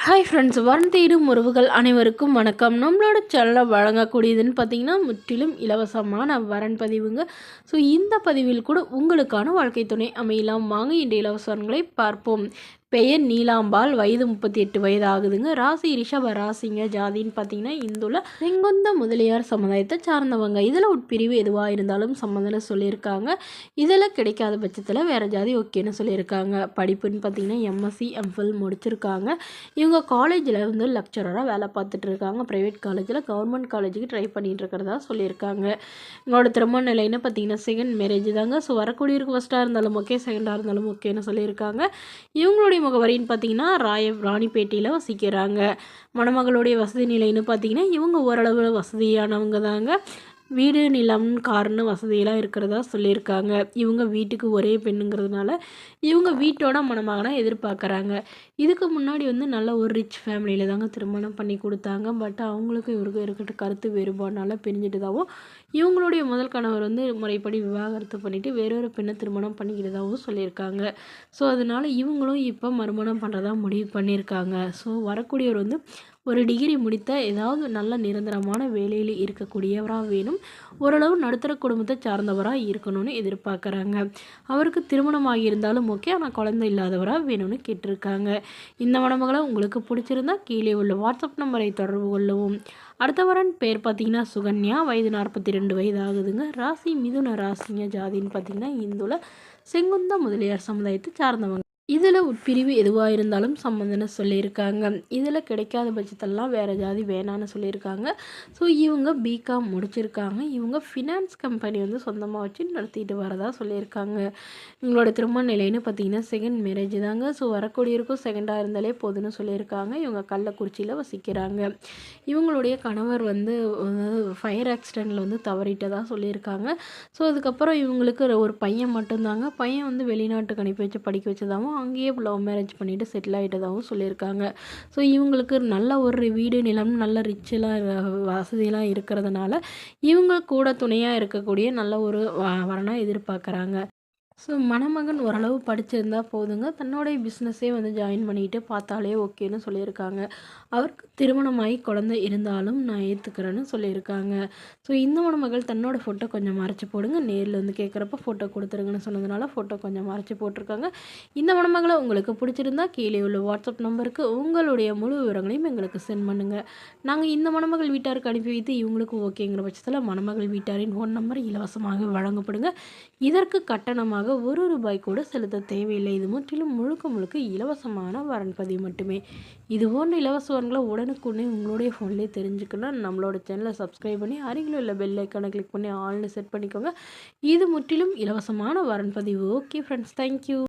Hi friends, வரன் தேடும் உறவுகள் அனைவருக்கும் வணக்கம். நம்மளோட சேனலில் வழங்கக்கூடியதுன்னு பார்த்தீங்கன்னா முற்றிலும் இலவசமான வரன் பதிவுங்க. ஸோ இந்த பதிவில் கூட உங்களுக்கான வாழ்க்கை துணை அமையலாம். வாங்க இந்த இலவச வரன்களை பார்ப்போம். பெயர் நீலாம்பாள், வயது 38 வயது ஆகுதுங்க. ராசி ரிஷப ராசிங்க. ஜாதின்னு பார்த்தீங்கன்னா இந்துல செங்குந்த முதலியார் சமுதாயத்தை சார்ந்தவங்க. இதில் உட்பிரிவு எதுவாக இருந்தாலும் சம்மந்தம்னு சொல்லியிருக்காங்க. இதில் கிடைக்காத பட்சத்தில் வேறு ஜாதி ஓகேன்னு சொல்லியிருக்காங்க. படிப்புன்னு பார்த்தீங்கன்னா எம்எஸ்சி எம்ஃபில் முடிச்சிருக்காங்க. இவங்க காலேஜில் வந்து லெக்சரராக வேலை பார்த்துட்டு இருக்காங்க. ப்ரைவேட் காலேஜில் கவர்மெண்ட் காலேஜுக்கு ட்ரை பண்ணிட்டு இருக்கிறதா சொல்லியிருக்காங்க. இவங்களோட திருமண நிலைன்னு பார்த்தீங்கன்னா செகண்ட் மேரேஜ் தாங்க. ஸோ வரக்கூடியவருக்கு ஃபஸ்ட்டாக இருந்தாலும் ஓகே, செகண்டாக இருந்தாலும் ஓகேன்னு சொல்லியிருக்காங்க. இவங்களுடைய முகவரின்னு பார்த்தீங்கன்னா ராணிப்பேட்டையில் வசிக்கிறாங்க. மணமகளுடைய வசதி நிலைன்னு பார்த்தீங்கன்னா இவங்க ஓரளவு வசதியானவங்க தாங்க. வீடு, நிலம், கார்னு வசதியெல்லாம் இருக்கிறதா சொல்லியிருக்காங்க. இவங்க வீட்டுக்கு ஒரே பெண்ணுங்கிறதுனால இவங்க வீட்டோட மணமகனை எதிர்பார்க்குறாங்க. இதுக்கு முன்னாடி வந்து நல்ல ஒரு ரிச் ஃபேமிலியில் தாங்க திருமணம் பண்ணி கொடுத்தாங்க. பட் அவங்களுக்கும் இவருக்கும் இருக்கிற கருத்து வேறுபாடுனால பிரிஞ்சுட்டுதாகவும் இவங்களுடைய முதல் கணவர் வந்து முறைப்படி விவாகரத்து பண்ணிவிட்டு வேறொரு பெண்ணை திருமணம் பண்ணிக்கிட்டதாகவும் சொல்லியிருக்காங்க. ஸோ அதனால் இவங்களும் இப்போ மறுமணம் பண்ணுறதா முடிவு பண்ணியிருக்காங்க. ஸோ வரக்கூடியவர் வந்து ஒரு டிகிரி முடித்த ஏதாவது நல்ல நிரந்தரமான வேலையில் இருக்கக்கூடியவராக வேணும். ஓரளவு நடுத்தர குடும்பத்தை சார்ந்தவராக இருக்கணும்னு எதிர்பார்க்குறாங்க. அவருக்கு திருமணம் ஆகியிருந்தாலும் ஓகே, ஆனால் குழந்தை இல்லாதவராக வேணும்னு கேட்டிருக்காங்க. இந்த மணமகளை உங்களுக்கு பிடிச்சிருந்தா கீழே உள்ள வாட்ஸ்அப் நம்பரை தொடர்பு கொள்ளவும். அடுத்த வரன் பேர் பார்த்தீங்கன்னா சுகன்யா, வயது 42 வயது ஆகுதுங்க. ராசி மிதுன ராசிங்க. ஜாதின்னு பார்த்தீங்கன்னா இந்துல செங்குந்த முதலியார் சமுதாயத்தை சார்ந்தவங்க. இதில் உட்பிரிவு எதுவாக இருந்தாலும் சம்மந்தம்னு சொல்லியிருக்காங்க. இதில் கிடைக்காத பட்சத்தெல்லாம் வேறு ஜாதி வேணான்னு சொல்லியிருக்காங்க. ஸோ இவங்க பிகாம் முடிச்சிருக்காங்க. இவங்க ஃபினான்ஸ் கம்பெனி வந்து சொந்தமாக வச்சு நடத்திட்டு வரதா சொல்லியிருக்காங்க. இவங்களோட திருமண நிலைன்னு பார்த்தீங்கன்னா செகண்ட் மேரேஜ் தாங்க. ஸோ வரக்கூடியவருக்கும் செகண்டாக இருந்தாலே போதுன்னு சொல்லியிருக்காங்க. இவங்க கள்ளக்குறிச்சியில் வசிக்கிறாங்க. இவங்களுடைய கணவர் வந்து ஃபயர் ஆக்சிடெண்ட்டில் வந்து தவறிட்டதாக சொல்லியிருக்காங்க. ஸோ அதுக்கப்புறம் இவங்களுக்கு ஒரு பையன் மட்டும்தாங்க. பையன் வந்து வெளிநாட்டுக்கு அனுப்பி வச்சு படிக்க வச்சதாகவும் அங்கேயே லவ் மேரேஜ் பண்ணிவிட்டு செட்டில் ஆகிட்டதாகவும் சொல்லியிருக்காங்க. ஸோ இவங்களுக்கு நல்ல ஒரு வீடு, நிலம், நல்ல ரிச்செலாம் வசதியெலாம் இருக்கிறதுனால இவங்க கூட துணையாக இருக்கக்கூடிய நல்ல ஒரு வரனாக எதிர்பார்க்குறாங்க. ஸோ மணமகன் ஓரளவு படிச்சிருந்தா போதுங்க. தன்னுடைய பிஸ்னஸே வந்து ஜாயின் பண்ணிட்டு பார்த்தாலே ஓகேன்னு சொல்லியிருக்காங்க. அவருக்கு திருமணமாகி குழந்தை இருந்தாலும் நான் ஏற்றுக்கிறேன்னு சொல்லியிருக்காங்க. ஸோ இந்த மணமகள் தன்னோட ஃபோட்டோ கொஞ்சம் மறைச்சி போடுங்க, நேரில் வந்து கேட்குறப்ப ஃபோட்டோ கொடுத்துருங்கன்னு சொன்னதுனால ஃபோட்டோ கொஞ்சம் மறைச்சி போட்டிருக்காங்க. இந்த மணமகளை உங்களுக்கு பிடிச்சிருந்தா கீழே உள்ள வாட்ஸ்அப் நம்பருக்கு உங்களுடைய முழு விவரங்களையும் எங்களுக்கு சென்ட் பண்ணுங்கள். நாங்கள் இந்த மணமகள் வீட்டாருக்கு அனுப்பி வைத்து இவங்களுக்கு ஓகேங்கிற பட்சத்தில் மணமகள் வீட்டாரின் ஃபோன் நம்பர் இலவசமாக வழங்கப்படுங்க. இதற்கு கட்டணமாக ₹1 கூட செலுத்த தேவையில்லை. இது முற்றிலும் முழுக்க இலவசமான வரன் பதிவு மட்டுமே. இது போன்ற இலவச வரன்களை உடனுக்குடனே உங்களுடைய ஃபோன்லேயே தெரிஞ்சுக்கணும். நம்மளோட சேனலை சப்ஸ்கிரைப் பண்ணி அருகில் உள்ள பெல் ஐக்கானை கிளிக் பண்ணி ஆல்னு செட் பண்ணிக்கோங்க. இது முற்றிலும் இலவசமான வரன் பதிவு. Okay friends, thank you.